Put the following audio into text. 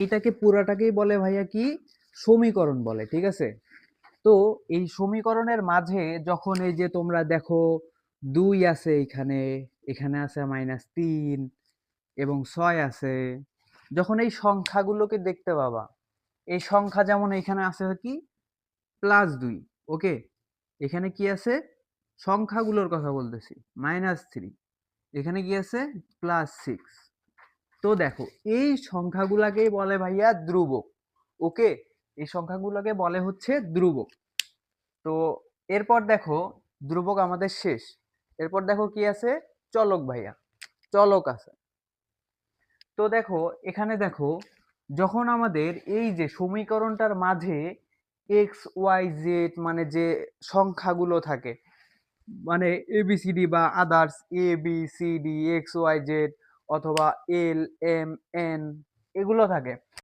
এটাকে পুরাটাকেই বলে ভাইয়া কি, সমীকরণ বলে, ঠিক আছে। তো এই সমীকরণের মাঝে যখন এই যে তোমরা দেখো 2 আছে এখানে, এখানে আছে -3 এবং 6 আছে, যখন এই সংখ্যাগুলোকে দেখতে পাবা, এই সংখ্যা যেমন এখানে আছে কি +2, ওকে, এখানে কি আছে, সংখ্যাগুলোর কথা বলতেছি, -3, এখানে কি আছে +6। তো দেখো এই সংখ্যাগুলাকেই বলে ভাইয়া ধ্রুবক, ওকে, এই সংখ্যাগুলোকে বলে হচ্ছে ধ্রুবক। তো এরপর দেখো ধ্রুবক আমাদের শেষ, এরপর দেখো কি আছে, চলক ভাইয়া, চলক আছে। তো দেখো এখানে দেখো, যখন আমাদের এই যে সমীকরণটার মাঝে এক্স ওয়াই জেড মানে যে সংখ্যাগুলো থাকে, মানে এবিসিডি বা others, A B C D X Y Z অথবা এল এম এন, এগুলো থাকে,